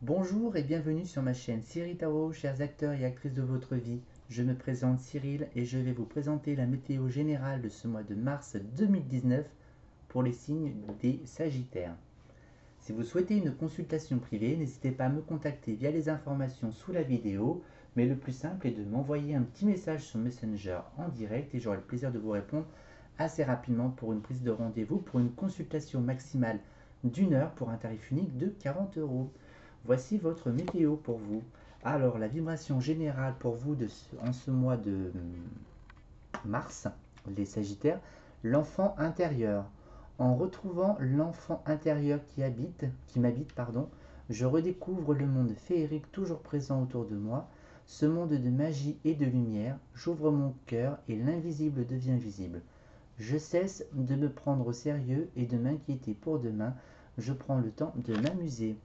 Bonjour et bienvenue sur ma chaîne Cyril Tarot, chers acteurs et actrices de votre vie. Je me présente Cyril et je vais vous présenter la météo générale de ce mois de mars 2019 pour les signes des Sagittaires. Si vous souhaitez une consultation privée, n'hésitez pas à me contacter via les informations sous la vidéo, mais le plus simple est de m'envoyer un petit message sur Messenger en direct et j'aurai le plaisir de vous répondre assez rapidement pour une prise de rendez-vous pour une consultation maximale d'une heure pour un tarif unique de 40 euros. Voici votre météo pour vous. Alors, la vibration générale pour vous en ce mois de mars, les Sagittaires, l'enfant intérieur. En retrouvant l'enfant intérieur qui m'habite, je redécouvre le monde féerique toujours présent autour de moi, ce monde de magie et de lumière. J'ouvre mon cœur et l'invisible devient visible. Je cesse de me prendre au sérieux et de m'inquiéter pour demain. Je prends le temps de m'amuser.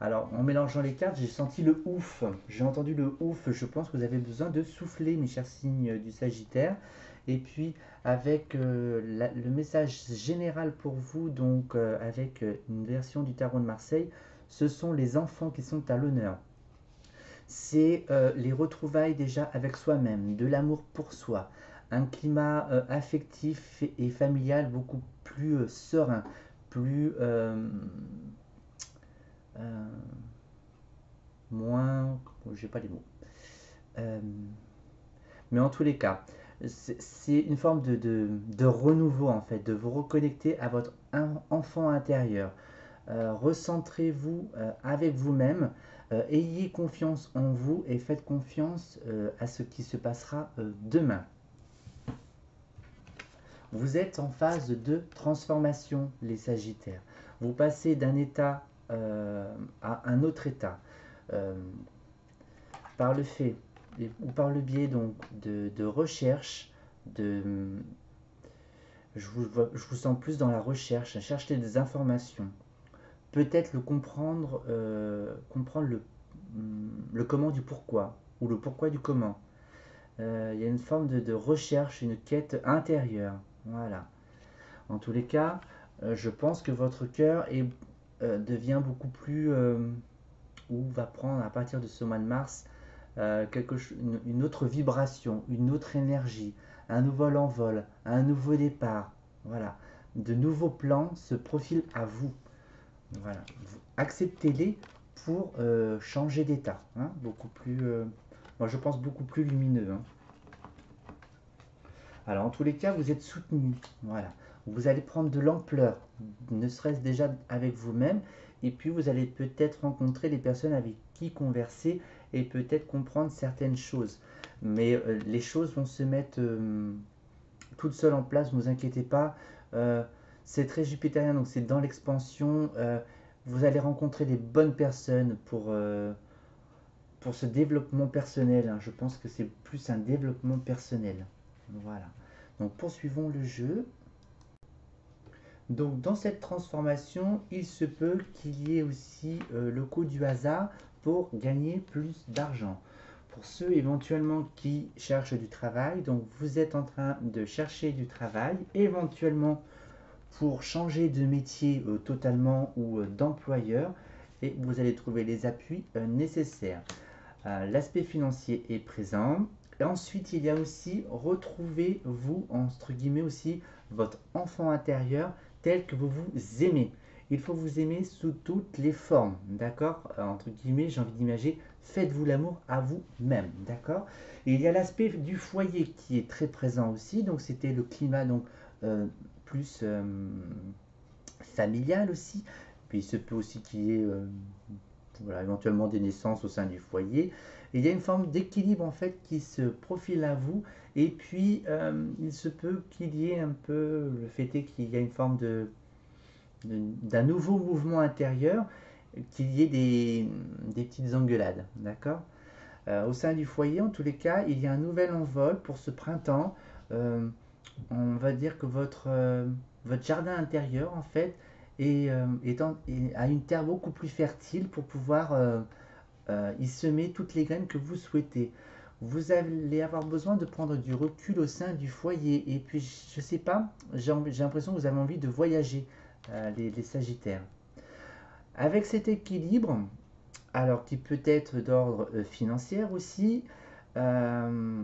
Alors, en mélangeant les cartes, j'ai senti le ouf. J'ai entendu le ouf. Je pense que vous avez besoin de souffler, mes chers signes du Sagittaire. Et puis, avec le message général pour vous, donc avec une version du tarot de Marseille, ce sont les enfants qui sont à l'honneur. C'est les retrouvailles déjà avec soi-même, de l'amour pour soi, un climat affectif et familial beaucoup plus serein, plus euh, moins. J'ai pas les mots. Euh, mais en tous les cas, c'est une forme de renouveau en fait, de vous reconnecter à votre enfant intérieur. Recentrez-vous avec vous-même, ayez confiance en vous et faites confiance à ce qui se passera demain. Vous êtes en phase de transformation, les Sagittaires. Vous passez d'un état à un autre état. Euh, par le fait ou par le biais donc de recherche, je vous sens plus dans la recherche, à chercher des informations, peut-être comprendre le comment du pourquoi, ou le pourquoi du comment. Il y a une forme de recherche, une quête intérieure. Voilà. En tous les cas, je pense que votre cœur devient beaucoup plus, ou va prendre à partir de ce mois de mars, une autre vibration, une autre énergie, un nouvel envol, un nouveau départ. Voilà. De nouveaux plans se profilent à vous. Voilà. Acceptez-les pour changer d'état. Hein, beaucoup plus, moi je pense beaucoup plus lumineux. Hein. Alors en tous les cas, vous êtes soutenu. Voilà. Vous allez prendre de l'ampleur, ne serait-ce déjà avec vous-même, et puis vous allez peut-être rencontrer des personnes avec qui converser et peut-être comprendre certaines choses. Mais les choses vont se mettre toutes seules en place, ne vous inquiétez pas. Euh, c'est très jupitérien, donc c'est dans l'expansion. Vous allez rencontrer les bonnes personnes pour ce développement personnel. Hein. Je pense que c'est plus un développement personnel. Voilà. Donc poursuivons le jeu. Donc dans cette transformation, il se peut qu'il y ait aussi le coup du hasard pour gagner plus d'argent. Pour ceux éventuellement qui cherchent du travail, donc vous êtes en train de chercher du travail, éventuellement pour changer de métier totalement ou d'employeur, et vous allez trouver les appuis nécessaires. L'aspect financier est présent. Et ensuite, il y a aussi retrouver vous, entre guillemets aussi, votre enfant intérieur tel que vous vous aimez. Il faut vous aimer sous toutes les formes, d'accord. Entre guillemets, j'ai envie d'imaginer, faites-vous l'amour à vous-même, d'accord. Et il y a l'aspect du foyer qui est très présent aussi, donc c'était le climat donc euh, plus familial aussi. Puis il se peut aussi qu'il y ait voilà, éventuellement des naissances au sein du foyer. Et il y a une forme d'équilibre en fait qui se profile à vous. Et puis il se peut qu'il y ait un peu, le fait est qu'il y a une forme d'un nouveau mouvement intérieur, qu'il y ait des petites engueulades, d'accord. Au sein du foyer, en tous les cas, il y a un nouvel envol pour ce printemps. Euh, on va dire que votre jardin intérieur, en fait, a une terre beaucoup plus fertile pour pouvoir y semer toutes les graines que vous souhaitez. Vous allez avoir besoin de prendre du recul au sein du foyer. Et puis, je sais pas, j'ai l'impression que vous avez envie de voyager, les Sagittaires. Avec cet équilibre, alors qui peut être d'ordre financier aussi. Euh,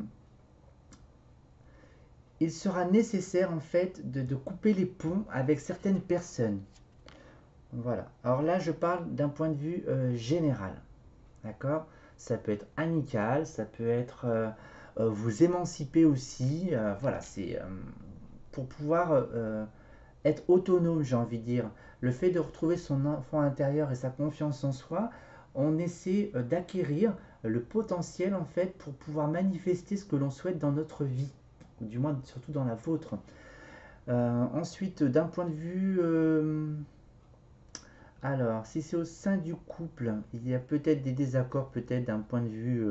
il sera nécessaire en fait de couper les ponts avec certaines personnes. Voilà. Alors là, je parle d'un point de vue général. D'accord? Ça peut être amical, ça peut être vous émanciper aussi. Voilà, c'est pour pouvoir être autonome, j'ai envie de dire. Le fait de retrouver son enfant intérieur et sa confiance en soi, on essaie d'acquérir le potentiel en fait pour pouvoir manifester ce que l'on souhaite dans notre vie, ou du moins surtout dans la vôtre. Ensuite, d'un point de vue alors, si c'est au sein du couple, il y a peut-être des désaccords, peut-être d'un point de vue.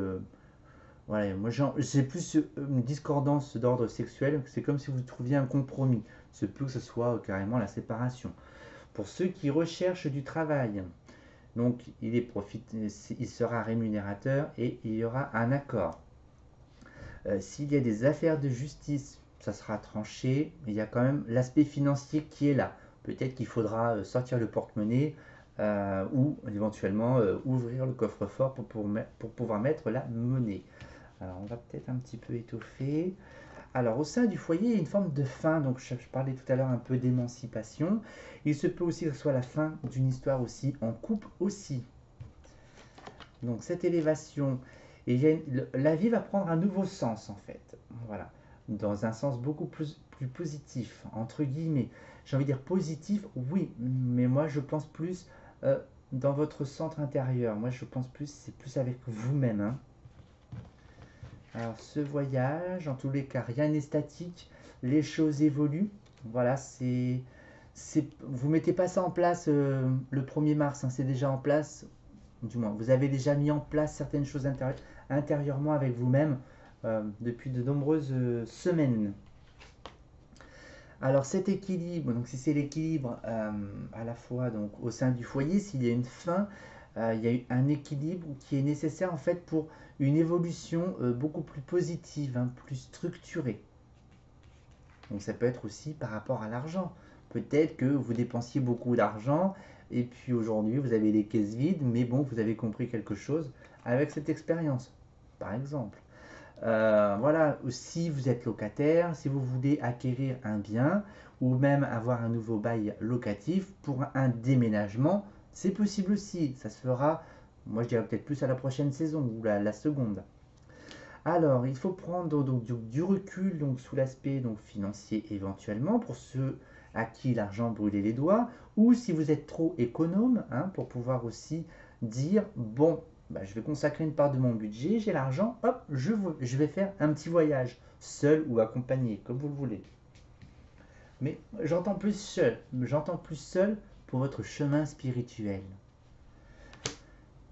Voilà, moi c'est plus une discordance d'ordre sexuel, c'est comme si vous trouviez un compromis. C'est plus que ce soit carrément la séparation. Pour ceux qui recherchent du travail, donc il sera rémunérateur et il y aura un accord. S'il y a des affaires de justice, ça sera tranché, mais il y a quand même l'aspect financier qui est là. Peut-être qu'il faudra sortir le porte-monnaie ou éventuellement ouvrir le coffre-fort pour pouvoir mettre la monnaie. Alors on va peut-être un petit peu étoffer. Alors au sein du foyer, il y a une forme de fin. Donc je parlais tout à l'heure un peu d'émancipation. Il se peut aussi que ce soit la fin d'une histoire aussi, en couple aussi. Donc cette élévation, la vie va prendre un nouveau sens en fait. Voilà. Dans un sens beaucoup plus positif, entre guillemets. J'ai envie de dire positif, oui, mais moi je pense plus euh, dans votre centre intérieur. Moi je pense plus, c'est plus avec vous-même, hein. Alors ce voyage, en tous les cas, rien n'est statique, les choses évoluent. Voilà, vous mettez pas ça en place le 1er mars, hein, c'est déjà en place, du moins, vous avez déjà mis en place certaines choses intérieurement avec vous-même depuis de nombreuses semaines. Alors cet équilibre, donc si c'est l'équilibre à la fois donc au sein du foyer, s'il y a une fin, il y a un équilibre qui est nécessaire en fait pour une évolution beaucoup plus positive, hein, plus structurée. Donc ça peut être aussi par rapport à l'argent. Peut-être que vous dépensiez beaucoup d'argent et puis aujourd'hui vous avez les caisses vides, mais bon, vous avez compris quelque chose avec cette expérience, par exemple. Voilà, si vous êtes locataire, si vous voulez acquérir un bien ou même avoir un nouveau bail locatif pour un déménagement, c'est possible aussi. Ça se fera, moi je dirais peut-être plus à la prochaine saison ou la seconde. Alors, il faut prendre donc du recul donc, sous l'aspect donc, financier éventuellement pour ceux à qui l'argent brûlait les doigts, ou si vous êtes trop économe, hein, pour pouvoir aussi dire, bon, bah, je vais consacrer une part de mon budget, j'ai l'argent, hop, je vais faire un petit voyage, seul ou accompagné, comme vous le voulez. Mais j'entends plus seul pour votre chemin spirituel.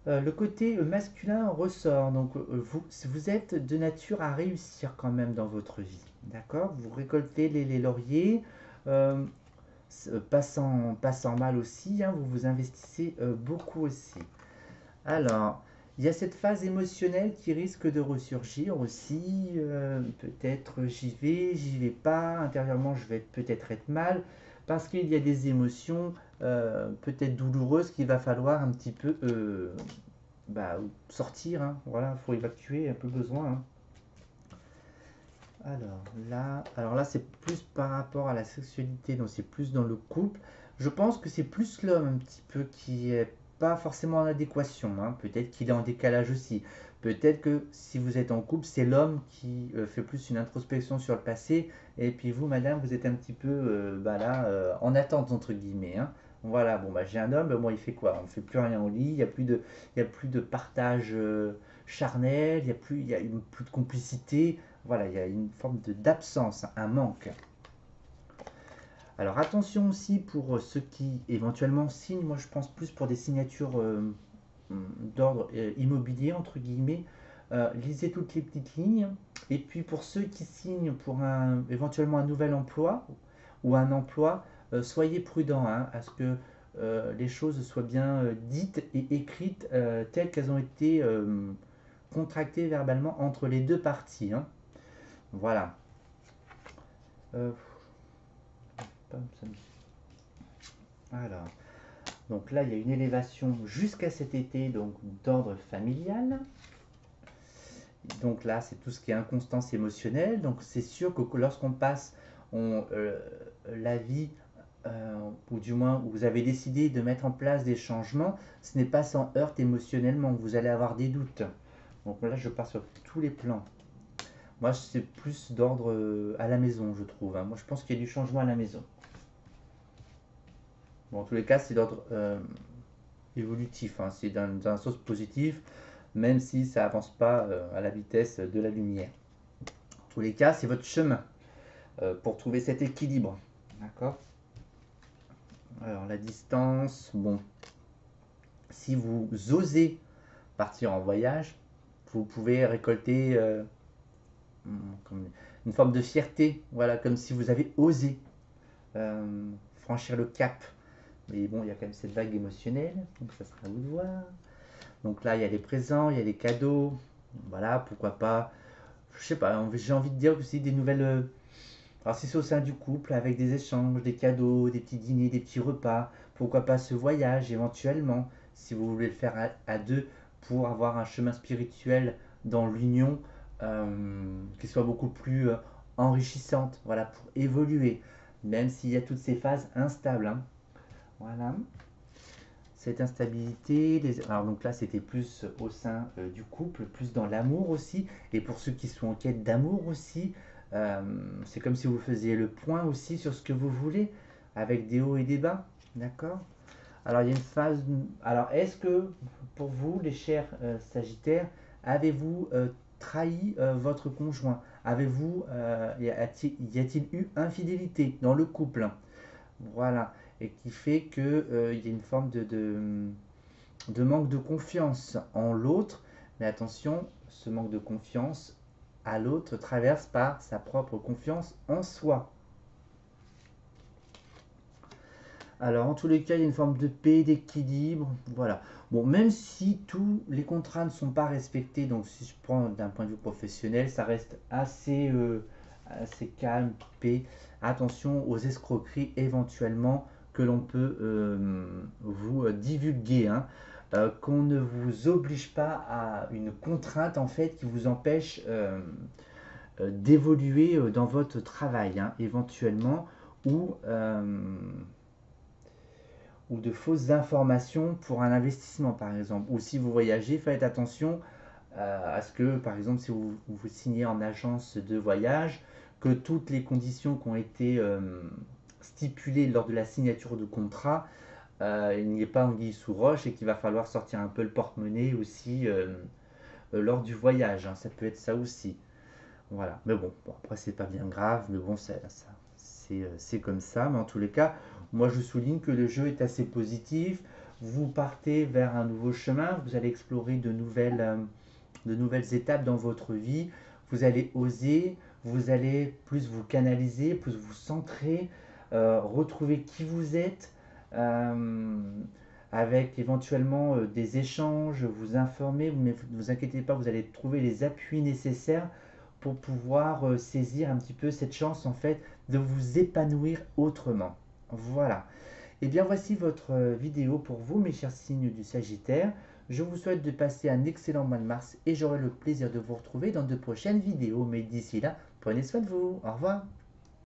Le côté masculin ressort. Donc, vous êtes de nature à réussir quand même dans votre vie. D'accord? Vous récoltez les lauriers, euh, passant mal aussi, hein, vous vous investissez beaucoup aussi. Alors, il y a cette phase émotionnelle qui risque de ressurgir aussi. Peut-être j'y vais pas. Intérieurement, je vais peut-être être mal. Parce qu'il y a des émotions peut-être douloureuses qu'il va falloir un petit peu bah, sortir, hein. Voilà, faut évacuer un peu besoin, hein. Alors là, c'est plus par rapport à la sexualité, donc c'est plus dans le couple. Je pense que c'est plus l'homme un petit peu qui est pas forcément en adéquation, hein. Peut-être qu'il est en décalage aussi. Peut-être que si vous êtes en couple, c'est l'homme qui fait plus une introspection sur le passé, et puis vous, madame, vous êtes un petit peu bah là, en attente, entre guillemets, hein. Voilà, bon, bah, j'ai un homme, bah, moi, il fait quoi? On ne fait plus rien au lit, il y a plus de partage charnel, il y a plus de complicité. Voilà, il y a une forme d'absence, un manque. Alors attention aussi pour ceux qui éventuellement signent, moi je pense plus pour des signatures d'ordre immobilier, entre guillemets. Lisez toutes les petites lignes. Et puis pour ceux qui signent pour éventuellement un nouvel emploi ou un emploi, soyez prudents, hein, à ce que les choses soient bien dites et écrites telles qu'elles ont été contractées verbalement entre les deux parties, hein. Voilà. Euh, alors, Donc là, il y a une élévation jusqu'à cet été, donc d'ordre familial. Donc là, c'est tout ce qui est inconstance émotionnelle. Donc c'est sûr que lorsqu'on passe la vie, ou du moins où vous avez décidé de mettre en place des changements, ce n'est pas sans heurte émotionnellement. Vous allez avoir des doutes. Donc là, je pars sur tous les plans. Moi, c'est plus d'ordre à la maison, je trouve, hein. Moi, je pense qu'il y a du changement à la maison. Bon, en tous les cas, c'est d'ordre évolutif, hein. C'est dans un sens positif, même si ça avance pas à la vitesse de la lumière. En tous les cas, c'est votre chemin pour trouver cet équilibre. D'accord? Alors, la distance, bon, si vous osez partir en voyage, vous pouvez récolter une forme de fierté, voilà, comme si vous avez osé franchir le cap. Mais bon, il y a quand même cette vague émotionnelle, donc ça sera à vous de voir. Donc là, il y a les présents, il y a les cadeaux, voilà, pourquoi pas. Je sais pas, j'ai envie de dire aussi des nouvelles. Alors, si c'est au sein du couple, avec des échanges, des cadeaux, des petits dîners, des petits repas, pourquoi pas ce voyage éventuellement, si vous voulez le faire à deux pour avoir un chemin spirituel dans l'union qui soit beaucoup plus enrichissante, voilà, pour évoluer, même s'il y a toutes ces phases instables, hein. Voilà. Cette instabilité, alors donc là c'était plus au sein du couple, plus dans l'amour aussi, et pour ceux qui sont en quête d'amour aussi, euh, c'est comme si vous faisiez le point aussi sur ce que vous voulez, avec des hauts et des bas, d'accord? Alors il y a une phase, alors est-ce que pour vous les chers Sagittaires, avez-vous trahi votre conjoint? Avez-vous, y a-t-il eu infidélité dans le couple? Voilà, et qui fait que il y a une forme de manque de confiance en l'autre. Mais attention, ce manque de confiance à l'autre traverse par sa propre confiance en soi. Alors, en tous les cas, il y a une forme de paix, d'équilibre. Voilà. Bon, même si tous les contrats ne sont pas respectés, donc si je prends d'un point de vue professionnel, ça reste assez calme, paix. Attention aux escroqueries éventuellement que l'on peut vous divulguer, hein. Qu'on ne vous oblige pas à une contrainte en fait qui vous empêche d'évoluer dans votre travail, hein, éventuellement, ou ou de fausses informations pour un investissement, par exemple. Ou si vous voyagez, faites attention à ce que, par exemple, si vous signez en agence de voyage, que toutes les conditions qui ont été stipulées lors de la signature de contrat, il n'y ait pas anguille sous roche et qu'il va falloir sortir un peu le porte-monnaie aussi lors du voyage, hein. Ça peut être ça aussi. Voilà. Mais bon, après, c'est pas bien grave, mais bon, c'est comme ça. Mais en tous les cas, moi, je souligne que le jeu est assez positif. Vous partez vers un nouveau chemin, vous allez explorer de nouvelles étapes dans votre vie. Vous allez oser, vous allez plus vous canaliser, plus vous centrer, retrouver qui vous êtes, euh, avec éventuellement des échanges, vous informer, mais ne vous inquiétez pas, vous allez trouver les appuis nécessaires pour pouvoir saisir un petit peu cette chance en fait de vous épanouir autrement. Voilà. Et bien voici votre vidéo pour vous mes chers signes du Sagittaire. Je vous souhaite de passer un excellent mois de mars et j'aurai le plaisir de vous retrouver dans de prochaines vidéos. Mais d'ici là, prenez soin de vous. Au revoir.